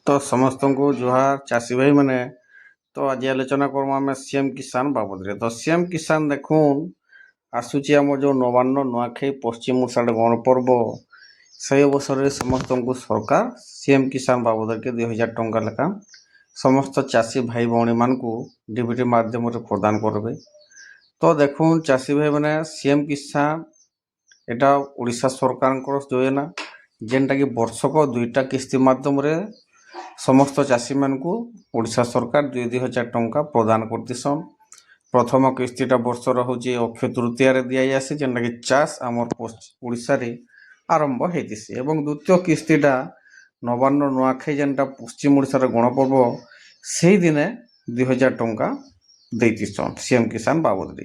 तो समस्त को जुहार चाषी भाई मैंने तो आज आलोचना करूँ आम सीएम किसान बाबद रे। तो सीएम किसान देखून आसूची आम जो नवान्न नुआखाई पश्चिम ओडार गणपर्व से अवसर में समस्त को सरकार सीएम किसान बाबद के 2000 टंका लेखा समस्त चाषी भाई भौणी मान को डीबीटी माध्यम प्रदान करेंगे। तो देखून चाषी भाई मैंने सीएम किसान एटा ओडिशा सरकार योजना जेनटा कि वर्षक 2टा किस्ती माध्यम समस्त चाषी मान को ओडिशा सरकार 2000 टंका प्रदान करतीसन। प्रथम किस्तीटा वर्षर हूँ अक्षय तृतीय दि आसी जेनटा कि चाष आम ओडिशा रे आरंभ होती एवं द्वितीय किस्तीटा नवान्न नुआखाई जेनटा पश्चिम ओडिशार गणपर्व से ही दिने 2000 टंका देतीसन सीएम किसान बाबद।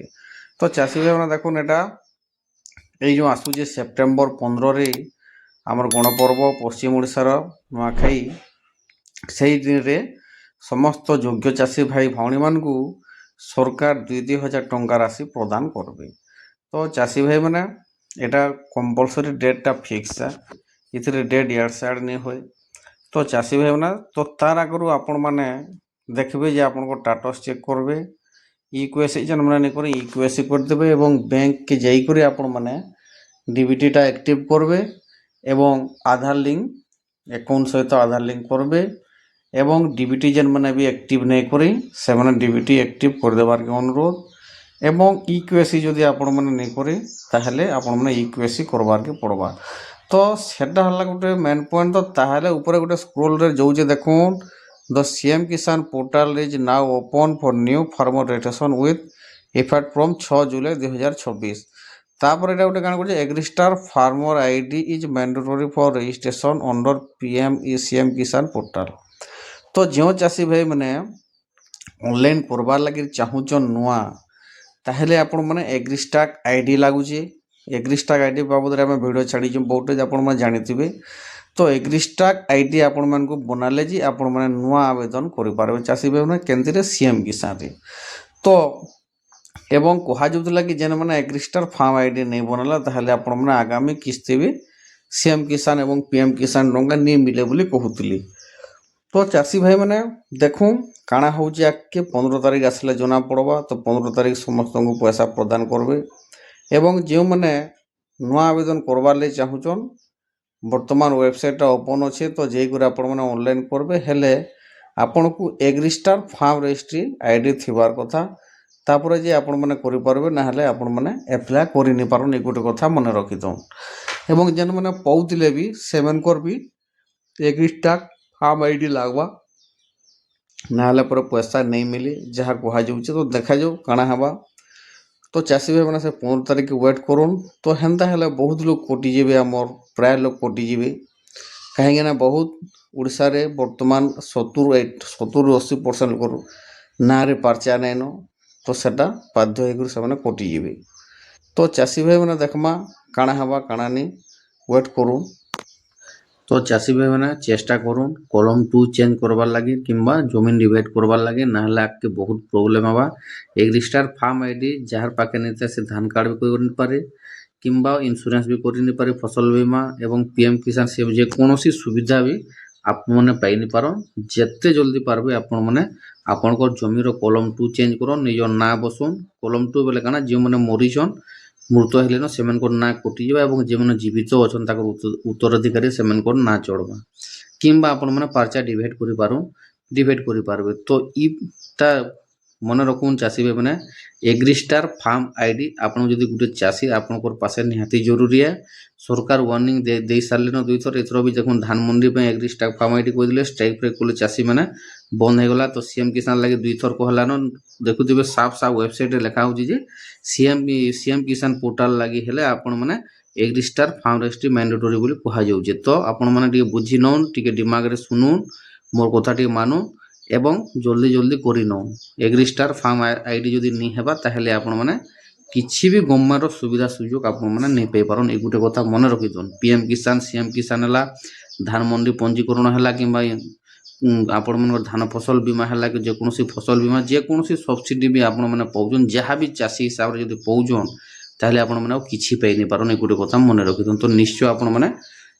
तो चाषी भाई देखुन एटा ये जो आसूचे सेप्टेम्बर 15 आमर गणपर्व पश्चिम ओडिशार नुआखाई से दिन रे समस्त योग्य चाषी भाई भौणी मान को सरकार 2000 टंका राशि प्रदान करबे। तो चाषी भाई मैंने एटा कंपलसरी डेटा फिक्स है, इतने डेट यार साइड नहीं हुए। तो चाषी भाई मैंने तो तार आगु आपण मैंने देखबे जे आपण को स्टेटस चेक करबे इक्यूएसी जन मैंने नहीं करे इक्यूएसी करदेबे एवं बैंक के जाई करे आपण मैंने डीबीटीटा एक्टिव करबे एवं आधार लिंक अकाउंट सहित आधार लिंक करबे एवं डीबीटी जेन मैंने भी एक्टिव नहीं करी से मैंने डीबीटी एक्टिव कर देवार के अनुरोध एवं इक्यूएसी जदि आपण मैंने नहीं करी ताहले आपण मैंने इक्यूएसी करवार के पड़वा। तो सेटा हला गोटे मेन पॉइंट। तो ताहले ऊपर गोटे स्क्रोल रे जो जे देखुन the CM Kisan portal is now open for new farmer registration with effect from 6 July 2026। तापर एटा गोटे कान करजे Agristar farmer ID is mandatory for registration under PM CM Kisan portal. तो जो चाषी भाई मैंने ऑनलाइन करबार लगे चाहूचन नुआ ताहले आपण मैंने एग्रीस्टाक आईडी लगुचे। एग्रीस्टाक आईडी बाबद आम भिडियो छाड़ी बहुत आप जानी। तो एग्रीस्टाक आईडी आपण मान को बनाले जी आपण मैंने नुआ आवेदन करें चाषी भाई मैंने केंद्र सीएम किसान रे। तो एवं कह जाऊला कि जेन मैंने एग्रीस्टार फार्म आईडी नहीं बनाला ताहले आपण मैंने आगामी किस्ती भी सीएम किसान एवं पीएम किसान टंका नहीं मिले बोली कहूली। तो चाषी भाई मैंने देखूँ काଣା हूँ आगे 15 तारीख आसले जना पड़वा। तो 15 तारीख समस्त को पैसा प्रदान करबे एवं जो मैंने नुआ आवेदन करवार ले चाहूचन वर्तमान वेबसाइट ओपन अच्छे। तो जेकर आपण मैंने ऑनलाइन करबे हेले आपण को एग्रीस्टार फार्म रजिस्ट्री आईडी थिबार कथा तापर जे आपण मैंने करि पारबे ना हेले आपण मैंने अप्लाई करि नि पारन ए गोटे कथा मन रखि दो। एवं जेन मैंने पौतिले भी सेमनकर भी एग्रीस्टार फार्म आईडी लागवा ना पर पैसा नहीं मिले जहाँ कह जाऊँ। तो देखा जाऊ काଣା हवा। तो चाषी भाई मैंने से 15 तारीख वेट करूँ। तो हेन्ता हेले बहुत लोग कटिजे आमर प्राय लोग कटिजे कहीं बहुत उड़ीसा रे वर्तमान 70-80% लोग ना रे पर्चा नाइन। तो सेटा बाध्य होकर से कटिजे। तो चाषी भाई मैंने देखमा काଣା हवा काଣା नहीं वेट करूँ। तो चाषी भाई मैंने चेष्टा करूँ कलम 2 चेंज करवार लगे किंबा जमीन डिवाइड करवार लगे ना आगे बहुत प्रोब्लेम हवा। एग्रीस्टार फार्म आईडी जार पाखे नहीं से धान कार्ड भी कर पारे किंबा इंश्योरेंस भी कर पारे फसल बीमा एवं पीएम किसान से जेकोसी सुविधा भी आप मैंने पाई नहीं पार। जिते जल्दी पार्बे आपण मैंने आपण जमीर कलम 2 चेंज कर निज ना बसुन। कलम 2 बोले काना जो मैंने मरीछन मृत हेलेन से ना कटिजा और जो जीवित अच्छा उत्तराधिकारी से ना चढ़वा किंबा आपण मैंने पर्चा डिवाइड कर पारबे। तो इटा मन रखुन चाषी भाई मैंने एग्रीस्टार फार्म आईडी आपन जदि गोटे चाषी आपण पासे निहाती जरूरी है। सरकार वार्निंग दे सारे 2 थर एथर भी देखुन धान मंडी पे एग्रीस्टार फार्म आईडी कहते स्ट्राइक ब्रेक कले चाषी मैंने बंद हो गला। तो सीएम किसान लगे 2 थर कहलान देखुवे साफ साफ वेबसाइट लिखा हो सीएम किसान पोर्टल लगी हेले आपण मैंने एग्रीस्टार फार्म रजिस्ट्री मैंडेटरी बोली कह जाऊे। तो आपण मैंने बुझी नौन टे दिमाग रे सुनुन मोर कथा टे मानुन एवं जल्दी जल्दी करी नौन। एग्रीस्टार फार्म आईडी जदि नहीं हेबा ताहले आपण मैंने किसी भी गवर्नमेंट सुविधा सुजोग आप मैंने नहीं पाई पारन ए गोटे कथा मन रखी दौन। पीएम किसान सीएम किसान है धान मंडी पंजीकरण है कि आपण मन धान फसल बीमा है कि जेकोसी फसल बीमा जेकोसी सब्सिडी भी आपण मैंने पाउन जहाँ भी चाषी हिसाब से जब पाउन ताहले आपण मैंने किसी पाई नहीं पारन ए गोटे कथा मन रखी दौन। तो निश्चय आपण मैंने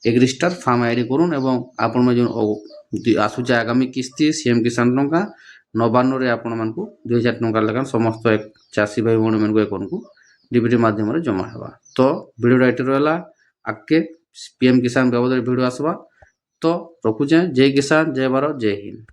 एग्रीस्टार फार्म आईडी करूँ एवं आपण जो आसूचे आगामी किस्ती सीएम किसान टंका नवान्न रे आपण मानकु 2000 टंका लेखा समस्त चाषी भाई भौणी मानकु अकाउंट को डीबीटी माध्यम रे जमा हेबा। तो वीडियो एटी रहला आगे पीएम किसान बाबद वीडियो आसबा। तो रखुचे जय किसान जय भारत जय हिंद।